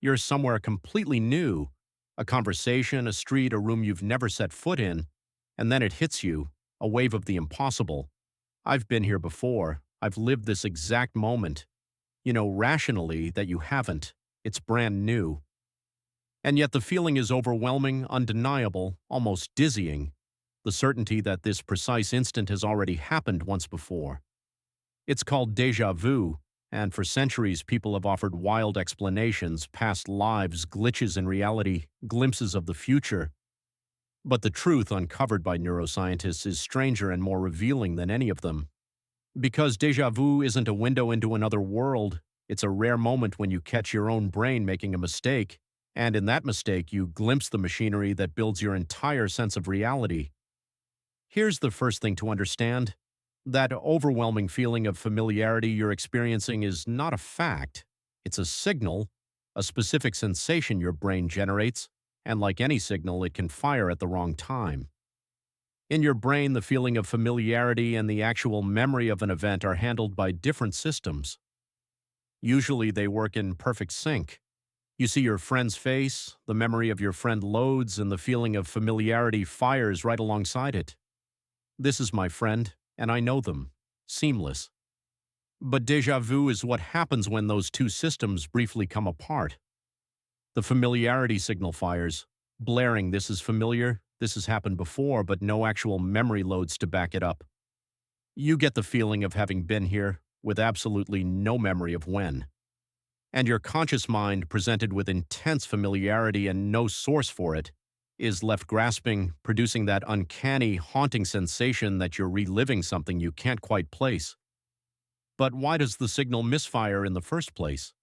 You're somewhere completely new, a conversation, a street, a room you've never set foot in, and then it hits you, a wave of the impossible. I've been here before. I've lived this exact moment. You know rationally that you haven't. It's brand new. And yet the feeling is overwhelming, undeniable, almost dizzying. The certainty that this precise instant has already happened once before. It's called déjà vu, and for centuries people have offered wild explanations, past lives, glitches in reality, glimpses of the future. But the truth uncovered by neuroscientists is stranger and more revealing than any of them. Because déjà vu isn't a window into another world, it's a rare moment when you catch your own brain making a mistake, and in that mistake you glimpse the machinery that builds your entire sense of reality. Here's the first thing to understand. That overwhelming feeling of familiarity you're experiencing is not a fact. It's a signal, a specific sensation your brain generates, and like any signal, it can fire at the wrong time. In your brain, the feeling of familiarity and the actual memory of an event are handled by different systems. Usually they work in perfect sync. You see your friend's face, the memory of your friend loads, and the feeling of familiarity fires right alongside it. This is my friend, and I know them. Seamless. But déjà vu is what happens when those two systems briefly come apart. The familiarity signal fires, blaring this is familiar, this has happened before, but no actual memory loads to back it up. You get the feeling of having been here, with absolutely no memory of when. And your conscious mind, presented with intense familiarity and no source for it, is left grasping, producing that uncanny, haunting sensation that you're reliving something you can't quite place. But why does the signal misfire in the first place?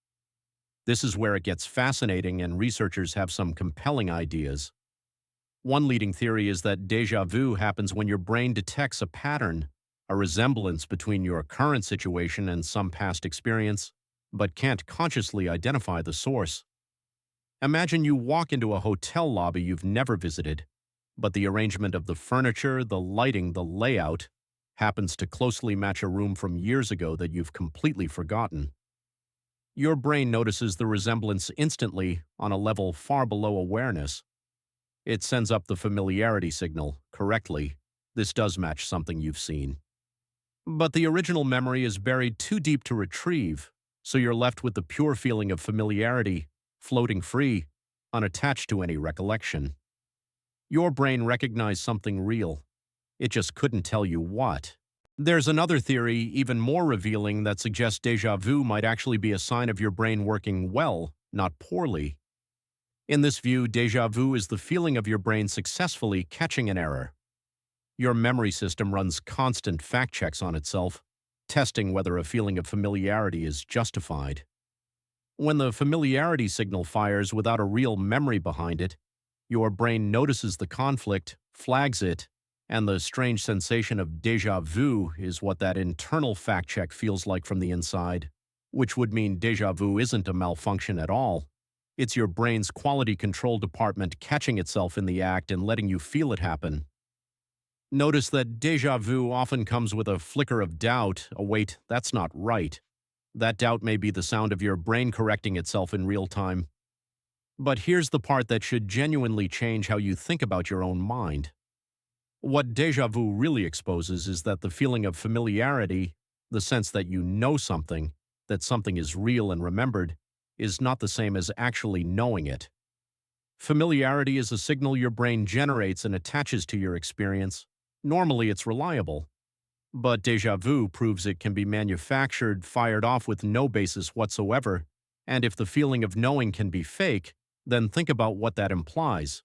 This is where it gets fascinating, and researchers have some compelling ideas. One leading theory is that déjà vu happens when your brain detects a pattern, a resemblance between your current situation and some past experience, but can't consciously identify the source. Imagine you walk into a hotel lobby you've never visited, but the arrangement of the furniture, the lighting, the layout happens to closely match a room from years ago that you've completely forgotten. Your brain notices the resemblance instantly on a level far below awareness. It sends up the familiarity signal correctly. This does match something you've seen. But the original memory is buried too deep to retrieve, so you're left with the pure feeling of familiarity, floating free, unattached to any recollection. Your brain recognized something real. It just couldn't tell you what. There's another theory, even more revealing, that suggests déjà vu might actually be a sign of your brain working well, not poorly. In this view, déjà vu is the feeling of your brain successfully catching an error. Your memory system runs constant fact checks on itself, testing whether a feeling of familiarity is justified. When the familiarity signal fires without a real memory behind it, your brain notices the conflict, flags it, and the strange sensation of déjà vu is what that internal fact check feels like from the inside, which would mean déjà vu isn't a malfunction at all. It's your brain's quality control department catching itself in the act and letting you feel it happen. Notice that déjà vu often comes with a flicker of doubt, a wait, that's not right. That doubt may be the sound of your brain correcting itself in real time. But here's the part that should genuinely change how you think about your own mind. What déjà vu really exposes is that the feeling of familiarity, the sense that you know something, that something is real and remembered, is not the same as actually knowing it. Familiarity is a signal your brain generates and attaches to your experience. Normally it's reliable. But déjà vu proves it can be manufactured, fired off with no basis whatsoever, and if the feeling of knowing can be fake, then think about what that implies.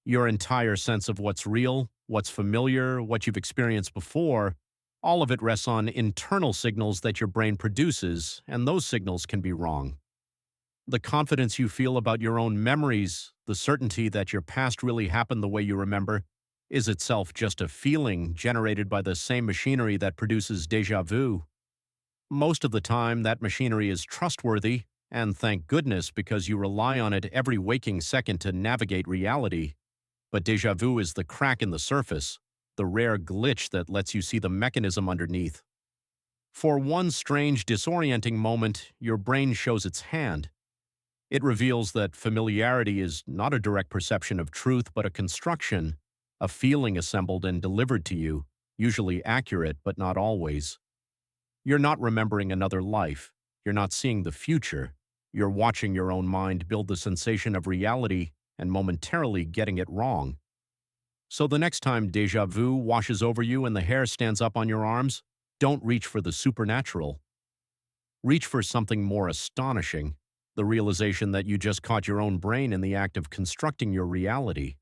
Your entire sense of what's real, what's familiar, what you've experienced before, all of it rests on internal signals that your brain produces, and those signals can be wrong. The confidence you feel about your own memories, the certainty that your past really happened the way you remember, is itself just a feeling generated by the same machinery that produces déjà vu. Most of the time, that machinery is trustworthy, and thank goodness, because you rely on it every waking second to navigate reality. But déjà vu is the crack in the surface, the rare glitch that lets you see the mechanism underneath. For one strange, disorienting moment, your brain shows its hand. It reveals that familiarity is not a direct perception of truth, but a construction, a feeling assembled and delivered to you, usually accurate, but not always. You're not remembering another life. You're not seeing the future. You're watching your own mind build the sensation of reality and momentarily getting it wrong. So the next time déjà vu washes over you and the hair stands up on your arms, don't reach for the supernatural. Reach for something more astonishing, the realization that you just caught your own brain in the act of constructing your reality.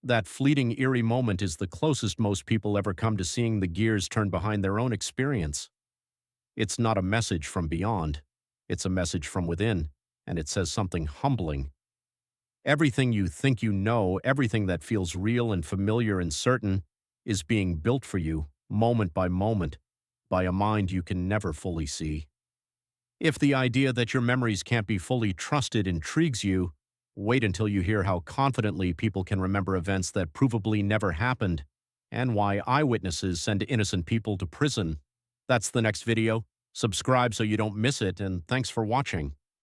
That fleeting, eerie moment is the closest most people ever come to seeing the gears turn behind their own experience. It's not a message from beyond. It's a message from within, and it says something humbling. Everything you think you know, everything that feels real and familiar and certain, is being built for you, moment by moment, by a mind you can never fully see. If the idea that your memories can't be fully trusted intrigues you, wait until you hear how confidently people can remember events that provably never happened, and why eyewitnesses send innocent people to prison. That's the next video. Subscribe so you don't miss it, and thanks for watching.